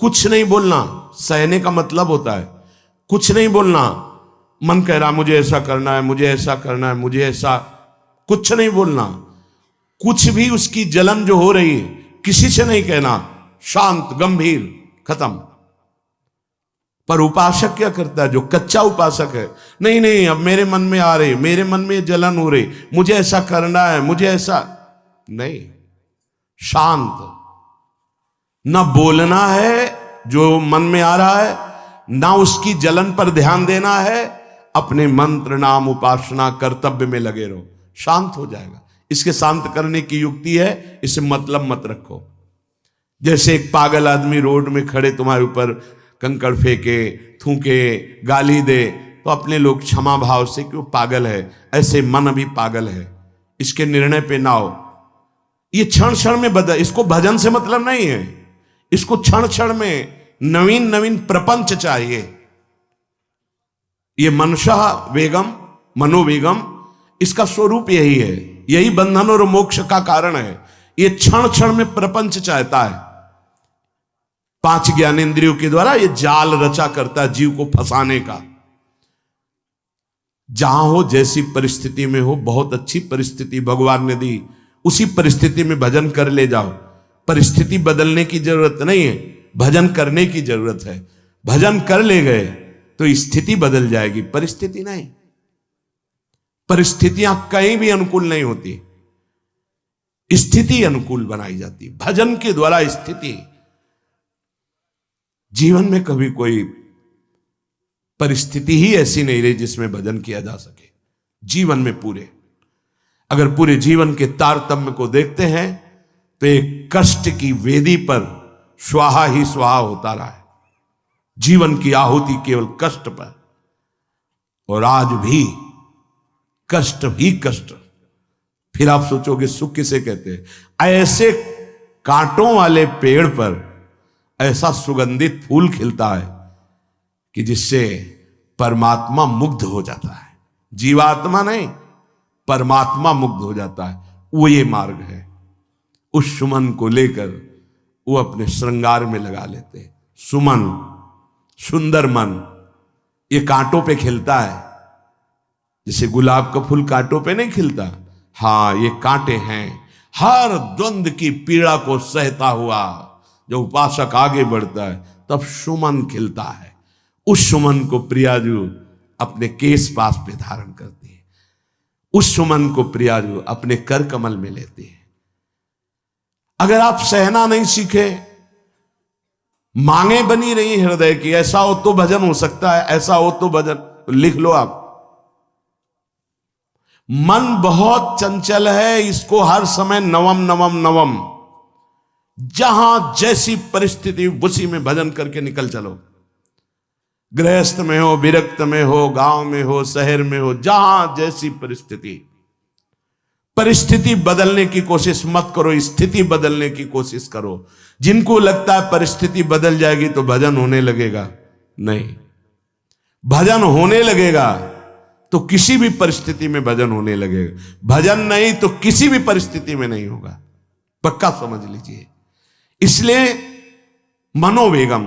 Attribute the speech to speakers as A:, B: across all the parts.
A: कुछ नहीं बोलना सहने का मतलब होता है। कुछ नहीं बोलना, मन कह रहा मुझे ऐसा करना है, मुझे ऐसा करना है, मुझे ऐसा, कुछ नहीं बोलना। कुछ भी उसकी जलन जो हो रही है किसी से नहीं कहना, शांत गंभीर, खत्म। पर उपासक क्या करता है, जो कच्चा उपासक है, नहीं नहीं अब मेरे मन में आ रही, मेरे मन में जलन हो रही, मुझे ऐसा करना है, मुझे ऐसा नहीं। शांत, ना बोलना है जो मन में आ रहा है, ना उसकी जलन पर ध्यान देना है, अपने मंत्र नाम उपासना कर्तव्य में लगे रहो, शांत हो जाएगा। इसके शांत करने की युक्ति है, इसे मतलब मत रखो। जैसे एक पागल आदमी रोड में खड़े तुम्हारे ऊपर कंकड़ फेंके, थूके, गाली दे, तो अपने लोग क्षमा भाव से कि वो पागल है, ऐसे मन अभी पागल है, इसके निर्णय पे ना हो। ये क्षण क्षण में बदल, इसको भजन से मतलब नहीं है, इसको क्षण क्षण में नवीन नवीन प्रपंच चाहिए। ये मनशः वेगम, मनोवेगम, इसका स्वरूप यही है, यही बंधन और मोक्ष का कारण है। ये क्षण क्षण में प्रपंच चाहता है। 5 ज्ञानेंद्रियों के द्वारा ये जाल रचा करता है जीव को फंसाने का। जहां हो, जैसी परिस्थिति में हो, बहुत अच्छी परिस्थिति भगवान ने दी, उसी परिस्थिति में भजन कर ले जाओ। परिस्थिति बदलने की जरूरत नहीं है, भजन करने की जरूरत है। भजन कर ले गए तो स्थिति बदल जाएगी, परिस्थिति नहीं। परिस्थितियां कहीं भी अनुकूल नहीं होती, स्थिति अनुकूल बनाई जाती। भजन के द्वारा स्थिति, जीवन में कभी कोई परिस्थिति ही ऐसी नहीं रही जिसमें भजन किया जा सके। जीवन में पूरे, अगर पूरे जीवन के तारतम्य को देखते हैं तो एक कष्ट की वेदी पर स्वाहा ही स्वाहा होता रहा है। जीवन की आहुति केवल कष्ट पर, और आज भी कष्ट ही कष्ट। फिर आप सोचोगे सुख किसे कहते हैं? ऐसे कांटों वाले पेड़ पर ऐसा सुगंधित फूल खिलता है कि जिससे परमात्मा मुग्ध हो जाता है। जीवात्मा नहीं, परमात्मा मुग्ध हो जाता है। वो ये मार्ग है। उस सुमन को लेकर वो अपने श्रृंगार में लगा लेते हैं। सुमन, सुंदर मन, ये कांटों पे खिलता है। जैसे गुलाब का फूल कांटों पे नहीं खिलता, हाँ ये कांटे हैं। हर द्वंद की पीड़ा को सहता हुआ जब उपासक आगे बढ़ता है तब सुमन खिलता है। उस सुमन को प्रियाजू अपने केश पास पे धारण करती है। उस सुमन को प्रियाजू अपने कर कमल में लेती है। अगर आप सहना नहीं सीखे, मांगे बनी रही हृदय की, ऐसा हो तो भजन हो सकता है, ऐसा हो तो भजन, तो लिख लो आप। मन बहुत चंचल है, इसको हर समय नवम नवम नवम, जहां जैसी परिस्थिति उसी में भजन करके निकल चलो। गृहस्थ में हो, विरक्त में हो, गांव में हो, शहर में हो, जहां जैसी परिस्थिति, परिस्थिति बदलने की कोशिश मत करो, स्थिति बदलने की कोशिश करो। जिनको लगता है परिस्थिति बदल जाएगी तो भजन होने लगेगा, नहीं। भजन होने लगेगा तो किसी भी परिस्थिति में भजन होने लगेगा। भजन नहीं तो किसी भी परिस्थिति में नहीं होगा, पक्का समझ लीजिए। इसलिए मनोवेगम,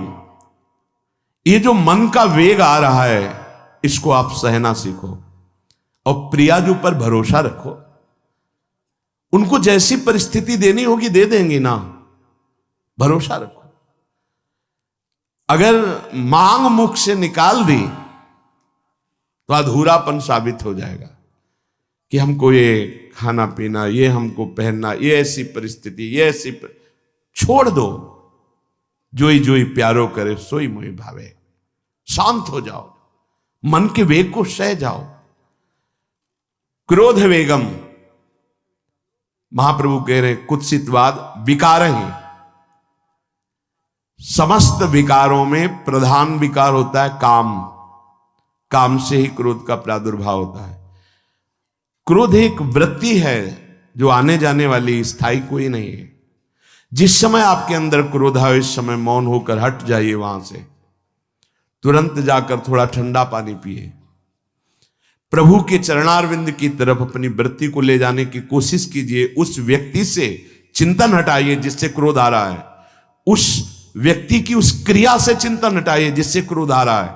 A: ये जो मन का वेग आ रहा है, इसको आप सहना सीखो और प्रियाजू पर भरोसा रखो। उनको जैसी परिस्थिति देनी होगी दे देंगी ना, भरोसा रखो। अगर मांग मुख से निकाल दी तो अधूरापन साबित हो जाएगा कि हमको ये खाना पीना, ये हमको पहनना, ये ऐसी परिस्थिति, ये ऐसी छोड़ दो। जोई जोई प्यारो करे सोई मोहि भावे। शांत हो जाओ, मन के वेग को सह जाओ। क्रोध वेगम, महाप्रभु कह रहे कुत्सितवाद विकार ही। समस्त विकारों में प्रधान विकार होता है काम। काम से ही क्रोध का प्रादुर्भाव होता है। क्रोध एक वृत्ति है जो आने जाने वाली, स्थायी कोई नहीं है। जिस समय आपके अंदर क्रोध आए, इस समय मौन होकर हट जाइए वहां से। तुरंत जाकर थोड़ा ठंडा पानी पिए। प्रभु के चरणारविंद की तरफ अपनी वृत्ति को ले जाने की कोशिश कीजिए। उस व्यक्ति से चिंतन हटाइए जिससे क्रोध आ रहा है। उस व्यक्ति की उस क्रिया से चिंतन हटाइए जिससे क्रोध आ रहा है,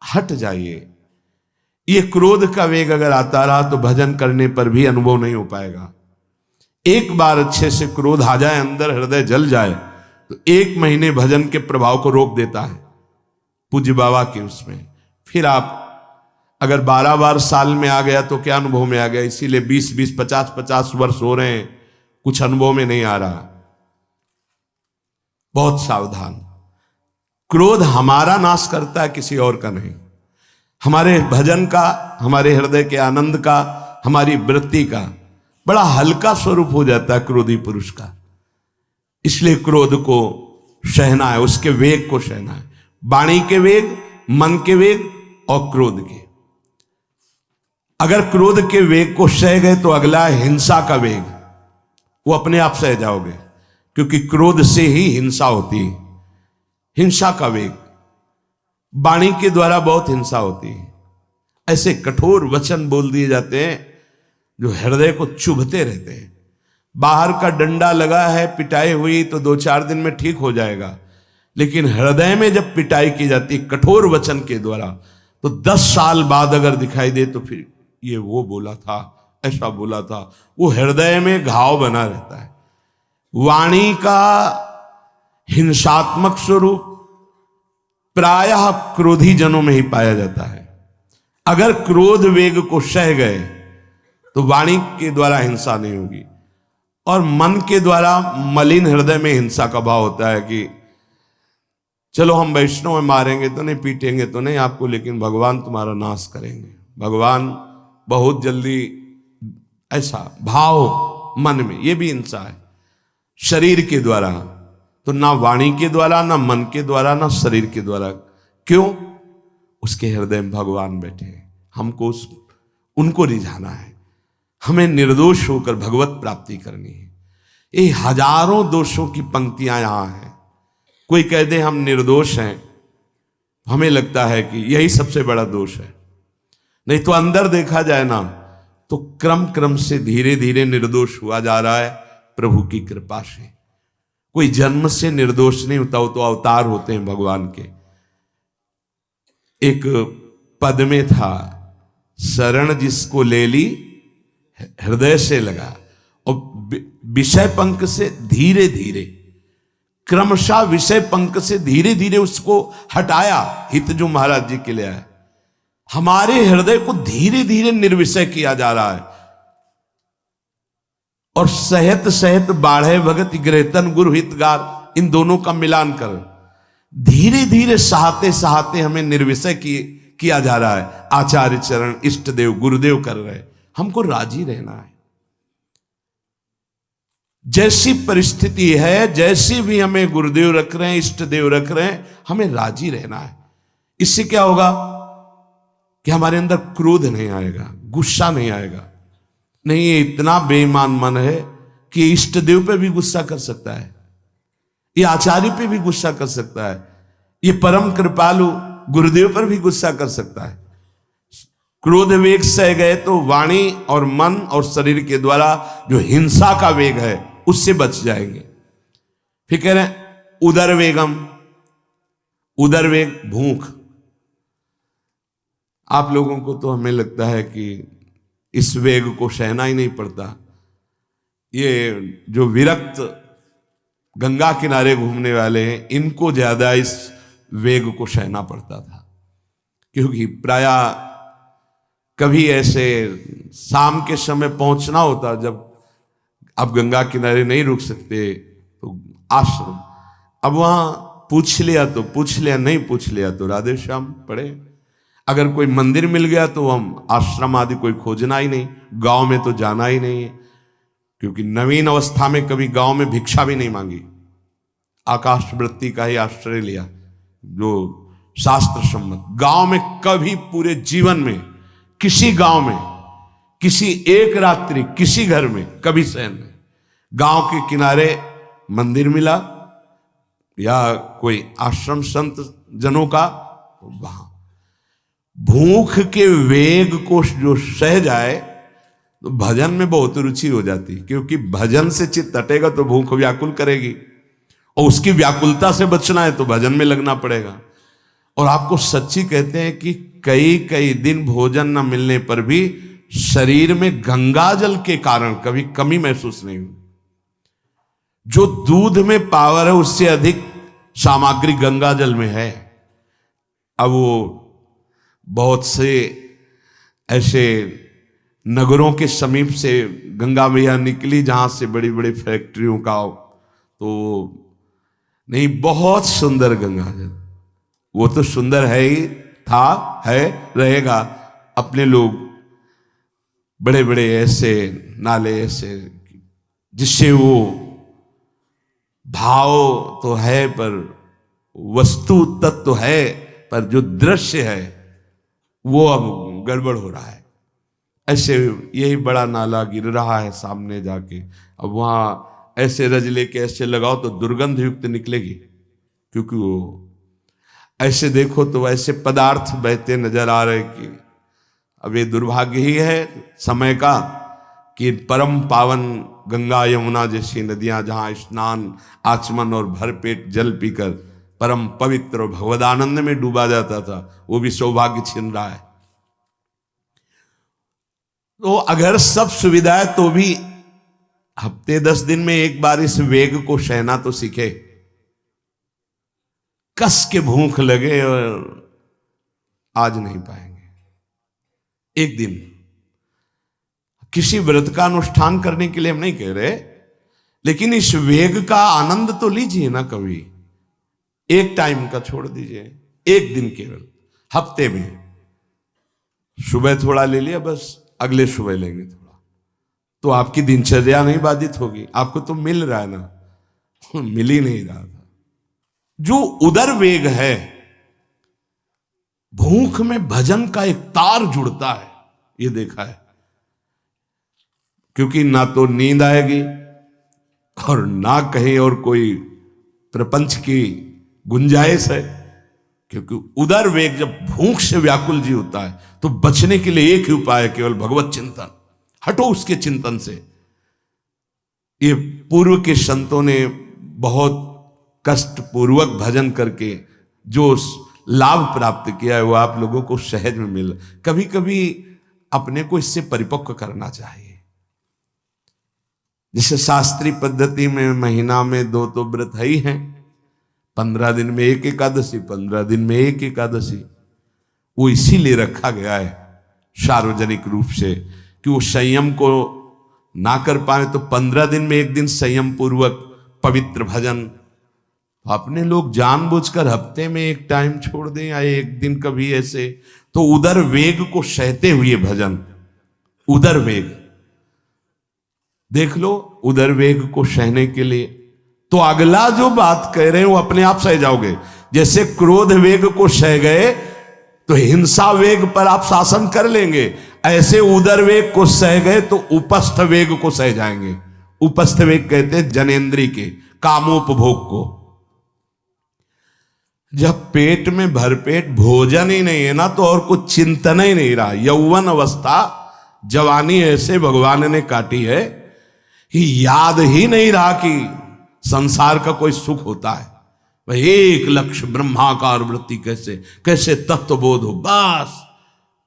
A: हट जाइए। ये क्रोध का वेग अगर आता रहा तो भजन करने पर भी अनुभव नहीं हो पाएगा। एक बार अच्छे से क्रोध आ जाए, अंदर हृदय जल जाए, तो 1 महीने भजन के प्रभाव को रोक देता है पूज्य बाबा के उसमें। फिर आप अगर 12 बार साल में आ गया तो क्या अनुभव में आ गया। इसीलिए 20-20, 50-50 वर्ष हो रहे हैं, कुछ अनुभव में नहीं आ रहा। बहुत सावधान। क्रोध हमारा नाश करता है, किसी और का नहीं। हमारे भजन का, हमारे हृदय के आनंद का, हमारी वृत्ति का बड़ा हल्का स्वरूप हो जाता है क्रोधी पुरुष का। इसलिए क्रोध को सहना है, उसके वेग को सहना है। वाणी के वेग, मन के वेग और क्रोध के। अगर क्रोध के वेग को सह गए तो अगला है हिंसा का वेग। वो अपने आप सह जाओगे, क्योंकि क्रोध से ही हिंसा होती है। हिंसा का वेग, वाणी के द्वारा बहुत हिंसा होती है। ऐसे कठोर वचन बोल दिए जाते हैं जो हृदय को चुभते रहते हैं। बाहर का डंडा लगा है, पिटाई हुई तो 2-4 दिन में ठीक हो जाएगा, लेकिन हृदय में जब पिटाई की जाती है कठोर वचन के द्वारा, तो 10 साल बाद अगर दिखाई दे तो फिर ये वो बोला था, ऐसा बोला था, वो हृदय में घाव बना रहता है। वाणी का हिंसात्मक स्वरूप प्रायः क्रोधी जनों में ही पाया जाता है। अगर क्रोध वेग को सह गए तो वाणी के द्वारा हिंसा नहीं होगी, और मन के द्वारा मलिन हृदय में हिंसा का भाव होता है कि चलो हम वैष्णव में मारेंगे तो नहीं, पीटेंगे तो नहीं आपको, लेकिन भगवान तुम्हारा नाश करेंगे, भगवान बहुत जल्दी, ऐसा भाव मन में, ये भी हिंसा है। शरीर के द्वारा तो ना वाणी के द्वारा, ना मन के द्वारा, ना शरीर के द्वारा। क्यों? उसके हृदय में भगवान बैठे हैं, हमको उनको रिझाना है। हमें निर्दोष होकर भगवत प्राप्ति करनी है। ये हजारों दोषों की पंक्तियां यहां हैं। कोई कह दे हम निर्दोष हैं, हमें लगता है कि यही सबसे बड़ा दोष है। नहीं तो अंदर देखा जाए ना, तो क्रम क्रम से धीरे धीरे निर्दोष हुआ जा रहा है प्रभु की कृपा से। कोई जन्म से निर्दोष नहीं होता, वो तो अवतार होते हैं भगवान के। एक पद में था, शरण जिसको ले ली हृदय से लगा, और विषय पंख से धीरे धीरे, क्रमशः विषय पंख से धीरे धीरे उसको हटाया। हित जो महाराज जी के लिए आया, हमारे हृदय को धीरे धीरे निर्विषय किया जा रहा है। और सहत सहत बाढ़े भगत ग्रहतन गुरु हितगार, इन दोनों का मिलान कर धीरे धीरे सहाते सहाते हमें निर्विषय किया जा रहा है। आचार्य चरण, इष्ट देव, गुरुदेव कर रहे हैं। हमको राजी रहना है। जैसी परिस्थिति है, जैसी भी हमें गुरुदेव रख रहे हैं, इष्ट देव रख रहे हैं, हमें राजी रहना है। इससे क्या होगा कि हमारे अंदर क्रोध नहीं आएगा, गुस्सा नहीं आएगा। नहीं, ये इतना बेईमान मन है कि इष्ट देव पे भी गुस्सा कर सकता है, ये आचार्य पे भी गुस्सा कर सकता है, ये परम कृपालु गुरुदेव पर भी गुस्सा कर सकता है। क्रोध वेग सह गए तो वाणी और मन और शरीर के द्वारा जो हिंसा का वेग है उससे बच जाएंगे। फिर कह रहे हैं उदर वेगम, उदर वेग भूख। आप लोगों को तो हमें लगता है कि इस वेग को सहना ही नहीं पड़ता। ये जो विरक्त गंगा किनारे घूमने वाले हैं, इनको ज्यादा इस वेग को सहना पड़ता था, क्योंकि प्रायः कभी ऐसे शाम के समय पहुंचना होता, जब आप गंगा किनारे नहीं रुक सकते तो आश्रम, अब वहां पूछ लिया तो पूछ लिया, नहीं पूछ लिया तो राधे श्याम पढ़े। अगर कोई मंदिर मिल गया तो हम आश्रम आदि कोई खोजना ही नहीं, गांव में तो जाना ही नहीं है, क्योंकि नवीन अवस्था में कभी गांव में भिक्षा भी नहीं मांगी, आकाश वृत्ति का ही आश्रय लिया जो शास्त्र सम्मत। गांव में कभी पूरे जीवन में किसी गांव में किसी एक रात्रि किसी घर में कभी शयन नहीं। गांव के किनारे मंदिर मिला या कोई आश्रम संत जनों का, वहां भूख के वेग को जो सह जाए तो भजन में बहुत रुचि हो जाती, क्योंकि भजन से चित्त हटेगा तो भूख व्याकुल करेगी, और उसकी व्याकुलता से बचना है तो भजन में लगना पड़ेगा। और आपको सच्ची कहते हैं कि कई कई दिन भोजन न मिलने पर भी शरीर में गंगा जल के कारण कभी कमी महसूस नहीं हुई। जो दूध में पावर है उससे अधिक सामग्री गंगा जल में है। अब वो बहुत से ऐसे नगरों के समीप से गंगा मैया निकली जहां से बड़ी बड़ी फैक्ट्रियों का, तो नहीं, बहुत सुंदर गंगा जल, वो तो सुंदर है ही, था, है, रहेगा। अपने लोग बड़े बड़े ऐसे नाले ऐसे जिससे वो भाव तो है पर वस्तु तत्व तो है, पर जो दृश्य है वो अब गड़बड़ हो रहा है। ऐसे यही बड़ा नाला गिर रहा है सामने जाके, अब वहां ऐसे रज लेके ऐसे लगाओ तो दुर्गंध युक्त निकलेगी, क्योंकि वो ऐसे देखो तो ऐसे पदार्थ बहते नजर आ रहे कि अब ये दुर्भाग्य ही है समय का कि परम पावन गंगा यमुना जैसी नदियां जहां स्नान आचमन और भरपेट जल पीकर परम पवित्र और भगवदानंद में डूबा जाता था, वो भी सौभाग्य छिन रहा है। तो अगर सब सुविधा है तो भी हफ्ते 10 दिन में एक बार इस वेग को सहना तो सीखे। कस के भूख लगे और आज नहीं पाएंगे। एक दिन किसी व्रत का अनुष्ठान करने के लिए हम नहीं कह रहे, लेकिन इस वेग का आनंद तो लीजिए ना कभी। एक टाइम का छोड़ दीजिए, एक दिन केवल हफ्ते में सुबह थोड़ा ले लिया, बस अगले सुबह लेंगे थोड़ा, तो आपकी दिनचर्या नहीं बाधित होगी। आपको तो मिल रहा है ना, मिल ही नहीं रहा था। जो उदर वेग है, भूख में भजन का एक तार जुड़ता है, ये देखा है। क्योंकि ना तो नींद आएगी और ना कहीं और कोई प्रपंच की गुंजाइश है, क्योंकि उदर वेग जब भूख से व्याकुल जी होता है तो बचने के लिए एक ही उपाय है, केवल भगवत चिंतन। हटो उसके चिंतन से। ये पूर्व के संतों ने बहुत कष्ट पूर्वक भजन करके जो लाभ प्राप्त किया है वो आप लोगों को सहज में मिल। कभी कभी अपने को इससे परिपक्व करना चाहिए। जैसे शास्त्रीय पद्धति में महीना में 2 तो व्रत है ही हैं, 15 दिन में एक एकादशी, 15 दिन में एक एकादशी। वो इसीलिए रखा गया है सार्वजनिक रूप से कि वो संयम को ना कर पाए, तो 15 दिन में एक दिन संयम पूर्वक पवित्र भजन। अपने लोग जानबूझकर हफ्ते में एक टाइम छोड़ दें या एक दिन कभी ऐसे, तो उदर वेग को सहते हुए भजन। उदर वेग देख लो, उदर वेग को सहने के लिए तो अगला जो बात कह रहे हैं वो अपने आप सह जाओगे। जैसे क्रोध वेग को सह गए तो हिंसा वेग पर आप शासन कर लेंगे, ऐसे उदर वेग को सह गए तो उपस्थ वेग को सह जाएंगे। उपस्थ वेग कहते हैं जनेन्द्री के कामोपभोग को। जब पेट में भरपेट भोजन ही नहीं है ना, तो और कुछ चिंतन ही नहीं रहा। यौवन अवस्था जवानी ऐसे भगवान ने काटी है कि याद ही नहीं रहा कि संसार का कोई सुख होता है। भाई एक लक्ष्य ब्रह्माकार वृत्ति कैसे कैसे तत्वबोध हो, बस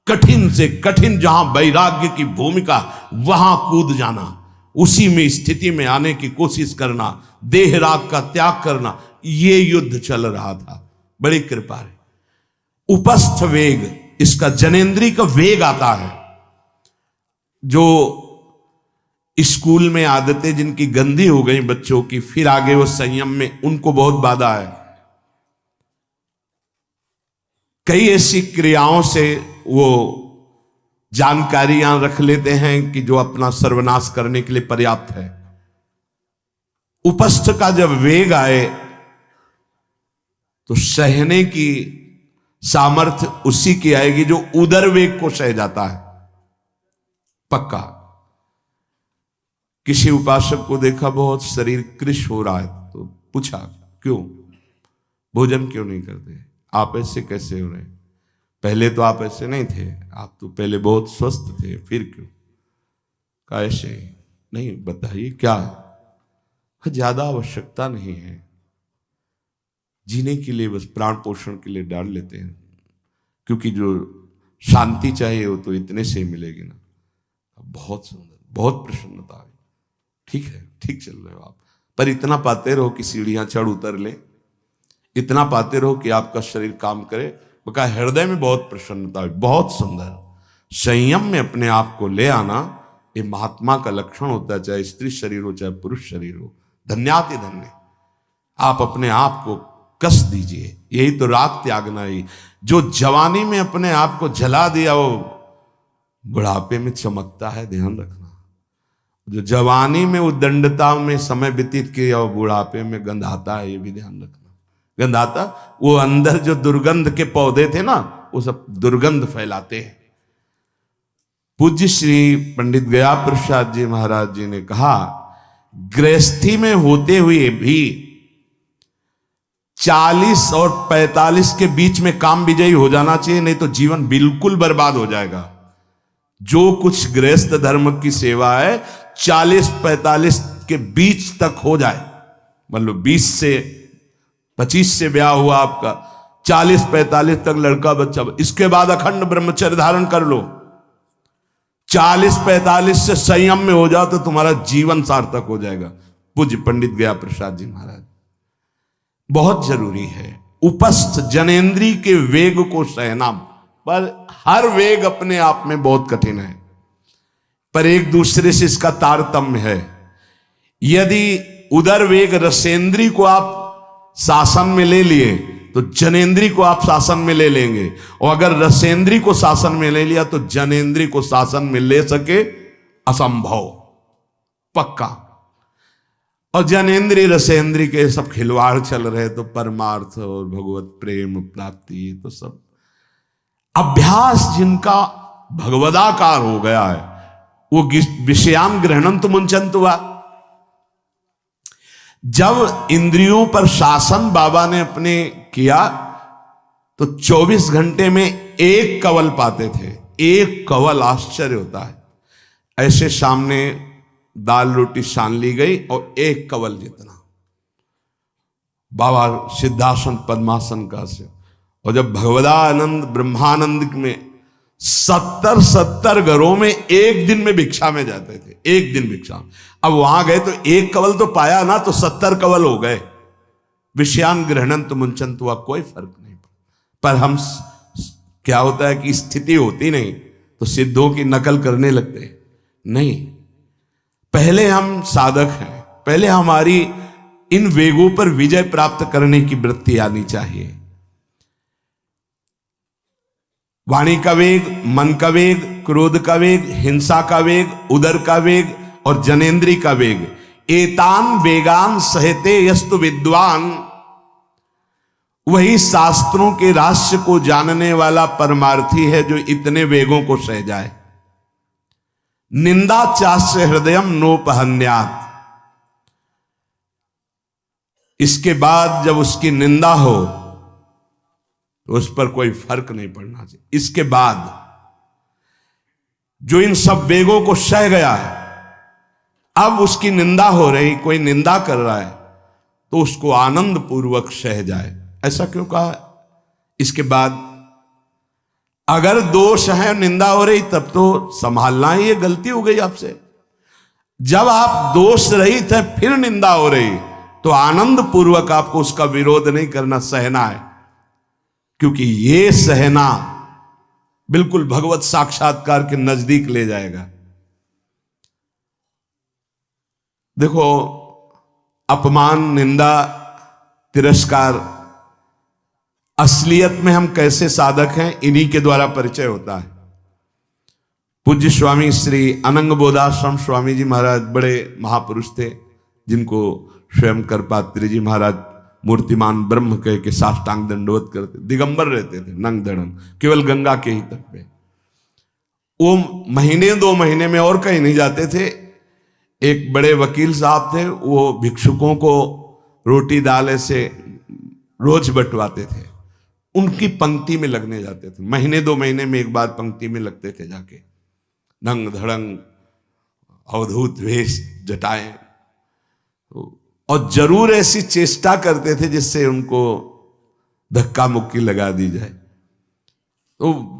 A: कठिन से कठिन जहां वैराग्य की भूमिका वहां कूद जाना, उसी में स्थिति में आने की कोशिश करना, देह राग का त्याग करना, ये युद्ध चल रहा था। बड़ी कृपा है। उपस्थ वेग, इसका जनेन्द्री का वेग आता है। जो स्कूल में आदतें जिनकी गंदी हो गई बच्चों की, फिर आगे वो संयम में, उनको बहुत बाधा है। कई ऐसी क्रियाओं से वो जानकारियां रख लेते हैं कि जो अपना सर्वनाश करने के लिए पर्याप्त है। उपस्थ का जब वेग आए तो सहने की सामर्थ्य उसी की आएगी जो उदर वेग को सह जाता है। पक्का। किसी उपासक को देखा बहुत शरीर कृश हो रहा है, तो पूछा क्यों, भोजन क्यों नहीं करते, आप ऐसे कैसे हो रहे, पहले तो आप ऐसे नहीं थे, आप तो पहले बहुत स्वस्थ थे, फिर क्यों, कहा ऐसे नहीं, बताइए क्या, ज्यादा आवश्यकता नहीं है, जीने के लिए बस प्राण पोषण के लिए डाल लेते हैं, क्योंकि जो शांति चाहिए वो तो इतने से मिलेगी ना। बहुत सुंदर, बहुत प्रसन्नता है। ठीक है, ठीक चल रहे हो आप, पर इतना पाते रहो कि सीढ़ियां चढ़ उतर ले, इतना पाते रहो कि आपका शरीर काम करे। बका हृदय में बहुत प्रसन्नता है, बहुत सुंदर। संयम में अपने आप को ले आना ये महात्मा का लक्षण होता है, चाहे स्त्री शरीर हो चाहे पुरुष शरीर हो। धन्याति धन्य। आप अपने आप को कस दीजिए, यही तो राग त्यागना ही। जो जवानी में अपने आप को जला दिया वो बुढ़ापे में चमकता है, ध्यान रखना। जो जवानी में उद्दंडता में समय व्यतीत किया वो बुढ़ापे में गंधाता है, ये भी ध्यान रखना। गंधाता, वो अंदर जो दुर्गंध के पौधे थे ना, वो सब दुर्गंध फैलाते हैं। पूज्य श्री पंडित गया प्रसाद जी महाराज जी ने कहा, गृहस्थी में होते हुए भी 40 और 45 के बीच में काम विजयी हो जाना चाहिए, नहीं तो जीवन बिल्कुल बर्बाद हो जाएगा। जो कुछ गृहस्थ धर्म की सेवा है 40-45 के बीच तक हो जाए, मतलब 20 से 25 से ब्याह हुआ आपका, 40-45 तक लड़का बच्चा, इसके बाद अखंड ब्रह्मचर्य धारण कर लो। 40-45 से संयम में हो जाओ तो तुम्हारा जीवन सार्थक हो जाएगा। पूज्य पंडित गया प्रसाद जी महाराज। बहुत जरूरी है उपस्थ जनेंद्री के वेग को सहना, पर हर वेग अपने आप में बहुत कठिन है, पर एक दूसरे से इसका तारतम्य है। यदि उदर वेग रसेंद्री को आप शासन में ले लिए तो जनेंद्री को आप शासन में ले लेंगे, और अगर रसेंद्री को शासन में ले लिया तो जनेंद्री को शासन में ले सके असंभव, पक्का। और जनेंद्री रसेंद्री के सब खिलवाड़ चल रहे, तो परमार्थ और भगवत प्रेम प्राप्ति तो सब अभ्यास जिनका भगवदाकार हो गया है, वो विषयान ग्रहणम तो मुंचंत हुआ। जब इंद्रियों पर शासन बाबा ने अपने किया तो 24 घंटे में एक कवल पाते थे, एक कवल। आश्चर्य होता है, ऐसे सामने दाल रोटी सान ली गई और एक कवल जितना। बाबा सिद्धासन पद्मासन का से, और जब भगवदानंद ब्रह्मानंद में 70 घरों में एक दिन में भिक्षा में जाते थे, एक दिन भिक्षा। अब वहां गए तो एक कवल तो पाया ना, तो 70 कवल हो गए। विषयान ग्रहणंत मुंचंत हुआ, कोई फर्क नहीं। पर हम क्या होता है कि स्थिति होती नहीं तो सिद्धों की नकल करने लगते नहीं। पहले हम साधक हैं, पहले हमारी इन वेगों पर विजय प्राप्त करने की वृत्ति आनी चाहिए। वाणी का वेग, मन का वेग, क्रोध का वेग, हिंसा का वेग, उदर का वेग और जनेंद्री का वेग, एतान वेगान सहते यस्तु विद्वान। वही शास्त्रों के रहस्य को जानने वाला परमार्थी है जो इतने वेगों को सह जाए। निंदा चास्य हृदयम नोपहन्यात। इसके बाद जब उसकी निंदा हो तो उस पर कोई फर्क नहीं पड़ना चाहिए। इसके बाद जो इन सब वेगों को सह गया है, अब उसकी निंदा हो रही, कोई निंदा कर रहा है तो उसको आनंद पूर्वक सह जाए। ऐसा क्यों कहा? इसके बाद अगर दोष है, निंदा हो रही, तब तो संभालना ही, ये गलती हो गई आपसे। जब आप दोष रहित है फिर निंदा हो रही तो आनंद पूर्वक आपको उसका विरोध नहीं करना, सहना है। क्योंकि ये सहना बिल्कुल भगवत साक्षात्कार के नजदीक ले जाएगा। देखो, अपमान, निंदा, तिरस्कार, असलियत में हम कैसे साधक हैं इन्हीं के द्वारा परिचय होता है। पूज्य स्वामी श्री अनंग बोधाश्रम स्वामी जी महाराज बड़े महापुरुष थे, जिनको स्वयं करपात्री जी महाराज मूर्तिमान ब्रह्म कह के साष्टांग दंडवत करते, दिगंबर रहते थे, नंग दड़न, केवल गंगा के ही तट पे। वो महीने 2 महीने में और कहीं नहीं जाते थे। एक बड़े वकील साहब थे, वो भिक्षुकों को रोटी दाल से रोज बंटवाते थे, उनकी पंक्ति में लगने जाते थे। महीने 2 महीने में एक बार पंक्ति में लगते थे जाके, नंग धड़ंग अवधूत वेश जटाएं, और जरूर ऐसी चेष्टा करते थे जिससे उनको धक्का मुक्की लगा दी जाए। तो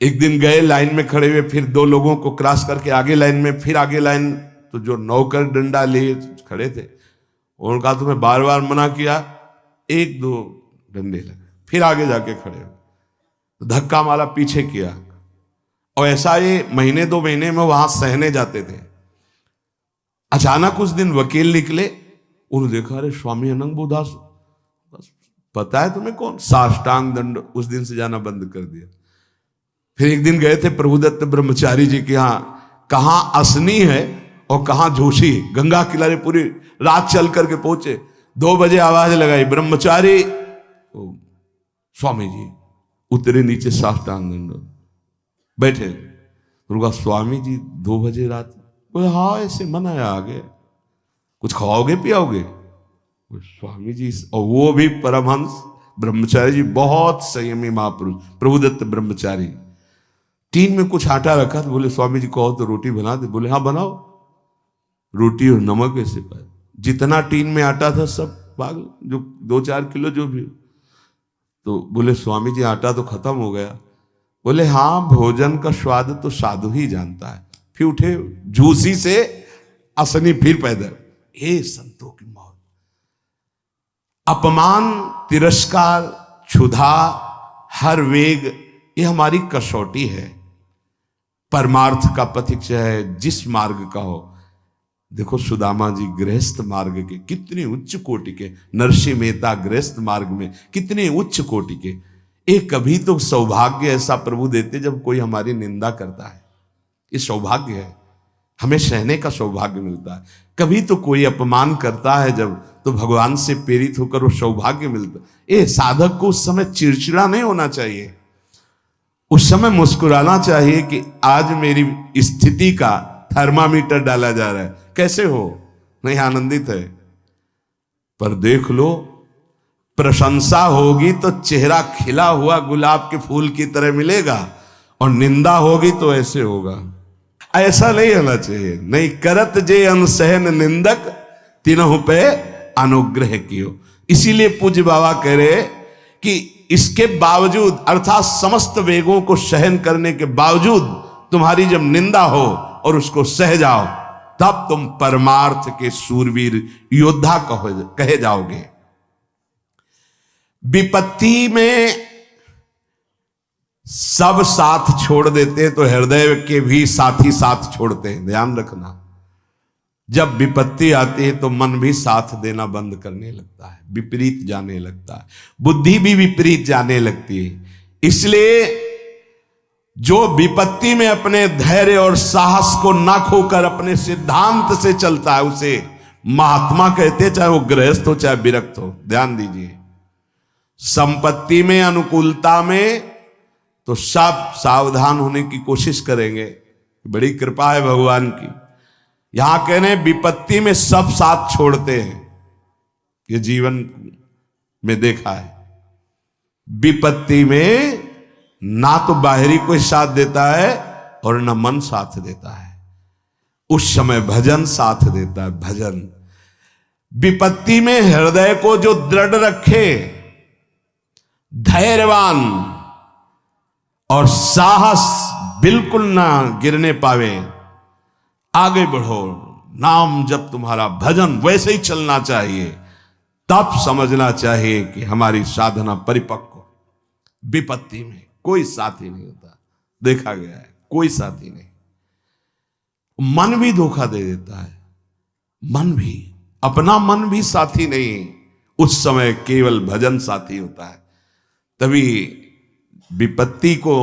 A: एक दिन गए लाइन में खड़े हुए, फिर 2 लोगों को क्रॉस करके आगे लाइन में, फिर आगे लाइन, तो जो नौकर डंडा लिए खड़े थे उन्होंने कहा तुम्हें बार बार मना किया, 1-2 डंडे लगे, फिर आगे जाके खड़े हो, तो धक्का मारा, पीछे किया। और ऐसा ये महीने 2 महीने में वहां सहने जाते थे। अचानक उस दिन वकील निकले, उन्होंने देखा अरे स्वामी अनंग दास, पता है तुम्हें कौन? साष्टांग दंड। उस दिन से जाना बंद कर दिया। फिर एक दिन गए थे प्रभुदत्त ब्रह्मचारी जी के यहाँ, कहां असनी है और कहां जोशी, गंगा किनारे पूरी रात चल करके पहुंचे। 2 बजे आवाज लगाई, ब्रह्मचारी। स्वामी जी उतरे नीचे, साष्टांग दंड, बैठे। उनका स्वामी जी 2 बजे रात, बोले हाँ ऐसे मन आया आगे, कुछ खाओगे पियाओगे? स्वामी जी, और वो भी परमहंस ब्रह्मचारी जी, बहुत संयमी महापुरुष प्रभुदत्त ब्रह्मचारी। टीन में कुछ आटा रखा, तो बोले स्वामी जी कहो तो रोटी बना दे। बोले हाँ बनाओ। रोटी और नमक ऐसे पाए, जितना टीन में आटा था सब पागल, जो 2-4 किलो जो भी। तो बोले स्वामी जी आटा तो खत्म हो गया। बोले हाँ, भोजन का स्वाद तो साधु ही जानता है। फिर उठे, झूसी से असनी फिर पैदल। हे संतों की मौत, अपमान, तिरस्कार, क्षुधा, हर वेग, ये हमारी कसौटी है। परमार्थ का पथिक चाहे जिस मार्ग का हो। देखो सुदामा जी गृहस्थ मार्ग के कितने उच्च कोटि के, नरसिंह मेहता गृहस्थ मार्ग में कितने उच्च कोटि के। एक कभी तो सौभाग्य ऐसा प्रभु देते जब कोई हमारी निंदा करता है, ये सौभाग्य है, हमें सहने का सौभाग्य मिलता है। कभी तो कोई अपमान करता है जब, तो भगवान से प्रेरित होकर वो सौभाग्य मिलता है। ये साधक को उस समय चिड़चिड़ा नहीं होना चाहिए, उस समय मुस्कुराना चाहिए कि आज मेरी स्थिति का थर्मामीटर डाला जा रहा है, कैसे हो, नहीं आनंदित है। पर देख लो, प्रशंसा होगी तो चेहरा खिला हुआ गुलाब के फूल की तरह मिलेगा, और निंदा होगी तो ऐसे होगा। ऐसा नहीं होना चाहिए। नहीं करत जे अनसहन निंदक, तीनों पे अनुग्रह कियो। इसीलिए पूज्य बाबा कह रहे कि इसके बावजूद, अर्थात समस्त वेगों को सहन करने के बावजूद, तुम्हारी जब निंदा हो और उसको सह जाओ, तब तुम परमार्थ के सूरवीर योद्धा कहे जाओगे। विपत्ति में सब साथ छोड़ देते हैं तो हृदय के भी साथी साथ छोड़ते हैं, ध्यान रखना। जब विपत्ति आती है तो मन भी साथ देना बंद करने लगता है, विपरीत जाने लगता है, बुद्धि भी विपरीत जाने लगती है। इसलिए जो विपत्ति में अपने धैर्य और साहस को ना खोकर अपने सिद्धांत से चलता है उसे महात्मा कहते हैं, चाहे वो गृहस्थ हो चाहे विरक्त हो। ध्यान दीजिए, संपत्ति में, अनुकूलता में तो सब सावधान होने की कोशिश करेंगे, बड़ी कृपा है भगवान की। यहां कहने विपत्ति में सब साथ छोड़ते हैं, ये जीवन में देखा है। विपत्ति में ना तो बाहरी कोई साथ देता है और ना मन साथ देता है, उस समय भजन साथ देता है, भजन। विपत्ति में हृदय को जो दृढ़ रखे, धैर्यवान और साहस बिल्कुल ना गिरने पावे, आगे बढ़ो, नाम जब तुम्हारा भजन वैसे ही चलना चाहिए, तब समझना चाहिए कि हमारी साधना परिपक्व। विपत्ति में कोई साथी नहीं होता, देखा गया है, कोई साथी नहीं। मन भी धोखा दे देता है, मन भी, अपना मन भी साथी नहीं, उस समय केवल भजन साथी होता है। तभी विपत्ति को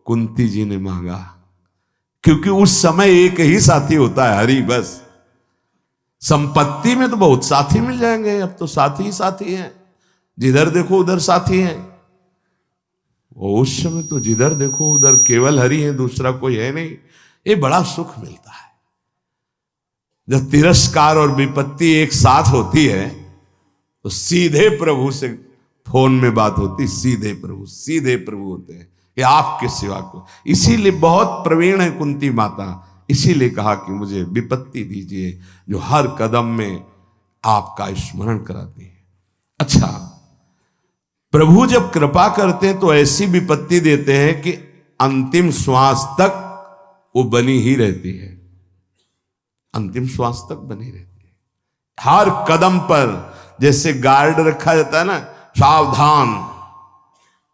A: कुंती जी ने मांगा, क्योंकि उस समय एक ही साथी होता है, हरि बस। संपत्ति में तो बहुत साथी मिल जाएंगे, अब तो साथी ही साथी हैं, जिधर देखो उधर साथी हैं। उस समय तो जिधर देखो उधर केवल हरि है, दूसरा कोई है नहीं। ये बड़ा सुख मिलता है जब तिरस्कार और विपत्ति एक साथ होती है, तो सीधे प्रभु से फोन में बात होती, सीधे प्रभु होते हैं कि आपके सिवा को। इसीलिए बहुत प्रवीण है कुंती माता, इसीलिए कहा कि मुझे विपत्ति दीजिए जो हर कदम में आपका स्मरण कराती है। अच्छा, प्रभु जब कृपा करते हैं तो ऐसी विपत्ति देते हैं कि अंतिम श्वास तक वो बनी ही रहती है, अंतिम श्वास तक बनी रहती है। हर कदम पर जैसे गार्ड रखा जाता है ना, सावधान,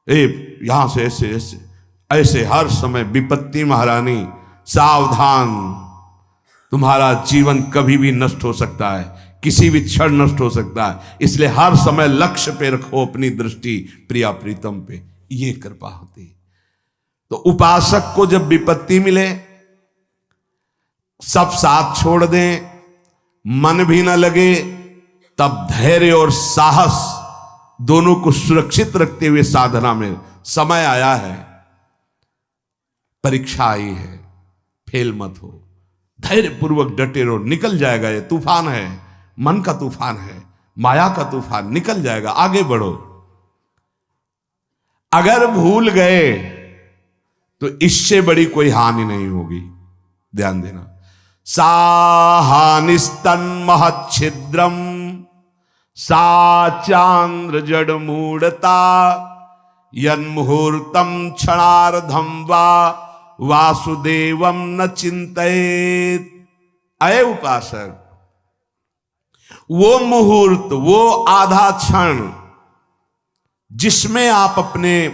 A: यहां से ऐसे ऐसे ऐसे हर समय विपत्ति महारानी सावधान, तुम्हारा जीवन कभी भी नष्ट हो सकता है, किसी भी क्षण नष्ट हो सकता है, इसलिए हर समय लक्ष्य पे रखो अपनी दृष्टि प्रिया प्रीतम पे। ये कृपा होती है। तो उपासक को जब विपत्ति मिले, सब साथ छोड़ दें, मन भी ना लगे, तब धैर्य और साहस दोनों को सुरक्षित रखते हुए साधना में समय आया है, परीक्षा आई है, फेल मत हो, धैर्य पूर्वक डटे रहो, निकल जाएगा। ये तूफान है, मन का तूफान है, माया का तूफान, निकल जाएगा, आगे बढ़ो। अगर भूल गए तो इससे बड़ी कोई हानि नहीं होगी, ध्यान देना। साहानिस्तन महच्छिद्रम सा चांद्र जड़ मूढ़ता यन्मुहूर्तम क्षणार्धम वा वासुदेवम न चिंतयेत। अये उपासक, वो मुहूर्त, वो आधा क्षण जिसमें आप अपने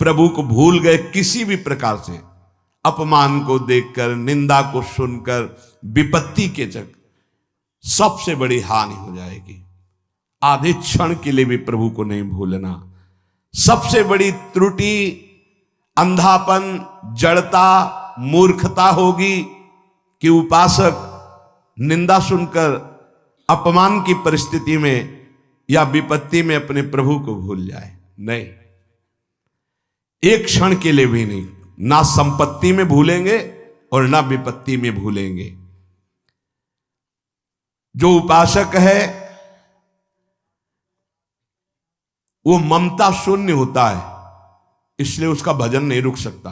A: प्रभु को भूल गए, किसी भी प्रकार से अपमान को देखकर, निंदा को सुनकर, विपत्ति के चक, सबसे बड़ी हानि हो जाएगी। आधे क्षण के लिए भी प्रभु को नहीं भूलना। सबसे बड़ी त्रुटि अंधापन, जड़ता, मूर्खता होगी कि उपासक निंदा सुनकर अपमान की परिस्थिति में या विपत्ति में अपने प्रभु को भूल जाए। नहीं, एक क्षण के लिए भी नहीं, ना संपत्ति में भूलेंगे और ना विपत्ति में भूलेंगे। जो उपासक है वो ममता शून्य होता है, इसलिए उसका भजन नहीं रुक सकता।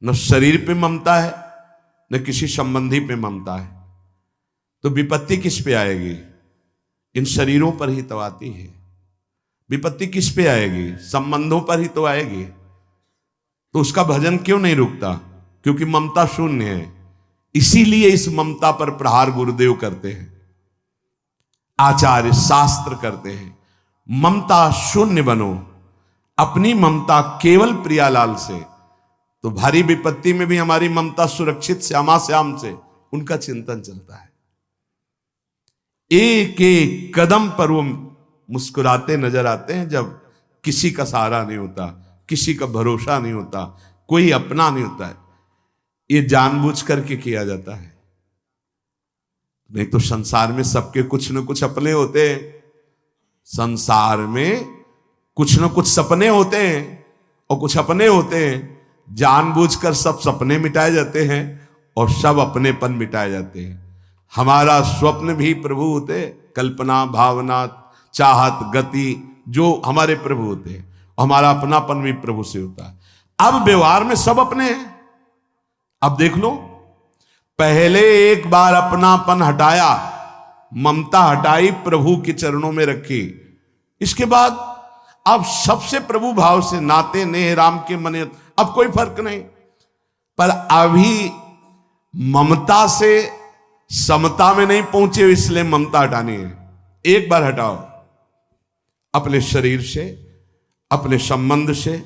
A: न शरीर पे ममता है, न किसी संबंधी पे ममता है, तो विपत्ति किस पे आएगी? इन शरीरों पर ही तो आती है। विपत्ति किस पे आएगी? संबंधों पर ही तो आएगी। तो उसका भजन क्यों नहीं रुकता? क्योंकि ममता शून्य है। इसीलिए इस ममता पर प्रहार गुरुदेव करते हैं, आचार्य शास्त्र करते हैं। ममता शून्य बनो, अपनी ममता केवल प्रियालाल से, तो भारी विपत्ति में भी हमारी ममता सुरक्षित श्यामा श्याम से, उनका चिंतन चलता है। एक एक कदम पर वो मुस्कुराते नजर आते हैं, जब किसी का सहारा नहीं होता, किसी का भरोसा नहीं होता, कोई अपना नहीं होता है। ये जानबूझ करके किया जाता है, नहीं तो संसार में सबके कुछ न कुछ अपने होते हैं। संसार में कुछ न कुछ सपने होते हैं और कुछ अपने होते हैं। जानबूझकर सब सपने मिटाए जाते हैं और सब अपनेपन मिटाए जाते हैं। हमारा स्वप्न भी प्रभु होते, कल्पना, भावना, चाहत, गति, जो हमारे प्रभु होते हैं, हमारा अपनापन भी प्रभु से होता है। अब व्यवहार में सब अपने हैं। अब देख लो, पहले एक बार अपनापन हटाया, ममता हटाई, प्रभु के चरणों में रखी, इसके बाद अब सबसे प्रभु भाव से नाते नेह राम के मने, अब कोई फर्क नहीं। पर अभी ममता से समता में नहीं पहुंचे, इसलिए ममता हटानी है। एक बार हटाओ, अपने शरीर से, अपने संबंध से,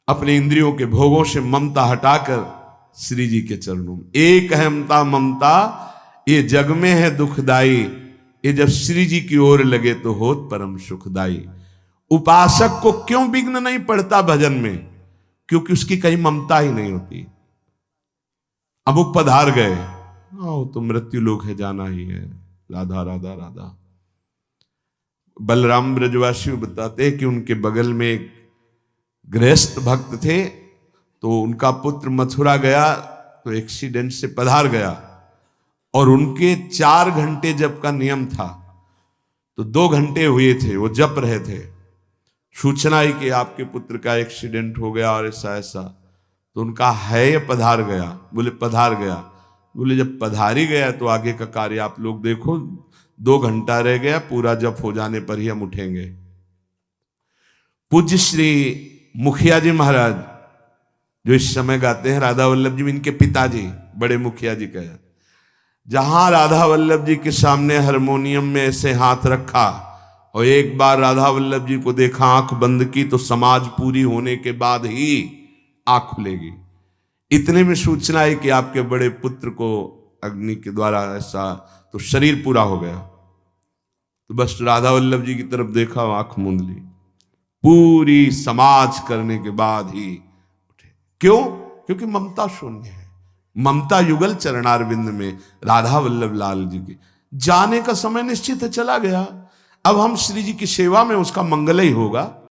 A: अपने इंद्रियों के भोगों से ममता हटाकर श्री जी के चरणों में। एक अहमता ममता ये जग में है दुखदाई, ये जब श्री जी की ओर लगे तो होत परम सुखदाई। उपासक को क्यों विघ्न नहीं पड़ता भजन में? क्योंकि उसकी कहीं ममता ही नहीं होती। अब वो पधार गए, आओ तो मृत्यु लोक है, जाना ही है, राधा राधा राधा। बलराम ब्रजवासी बताते हैं कि उनके बगल में एक गृहस्थ भक्त थे, तो उनका पुत्र मथुरा गया तो एक्सीडेंट से पधार गया, और उनके 4 घंटे जप का नियम था, तो 2 घंटे हुए थे, वो जप रहे थे। सूचना ही कि आपके पुत्र का एक्सीडेंट हो गया और ऐसा ऐसा, तो उनका है या पधार गया? बोले पधार गया। बोले जब पधार ही गया तो आगे का कार्य आप लोग देखो, 2 घंटा रह गया, पूरा जप हो जाने पर ही हम उठेंगे। पूज्य श्री मुखिया जी महाराज जो इस समय गाते हैं, राधा वल्लभ जी इनके पिताजी बड़े मुखिया जी कहे, जहां राधा वल्लभ जी के सामने हारमोनियम में ऐसे हाथ रखा और एक बार राधा वल्लभ जी को देखा, आंख बंद की, तो समाज पूरी होने के बाद ही आंख खुलेगी। इतने में सूचना है कि आपके बड़े पुत्र को अग्नि के द्वारा ऐसा, तो शरीर पूरा हो गया। तो बस राधा वल्लभ जी की तरफ देखा, आंख मूंद ली, पूरी समाज करने के बाद ही उठे। क्यों? क्योंकि ममता शून्य है। ममता युगल चरणारविंद में राधा वल्लभ लाल जी के जाने का समय निश्चित है, चला गया। अब हम श्री जी की सेवा में उसका मंगल ही होगा।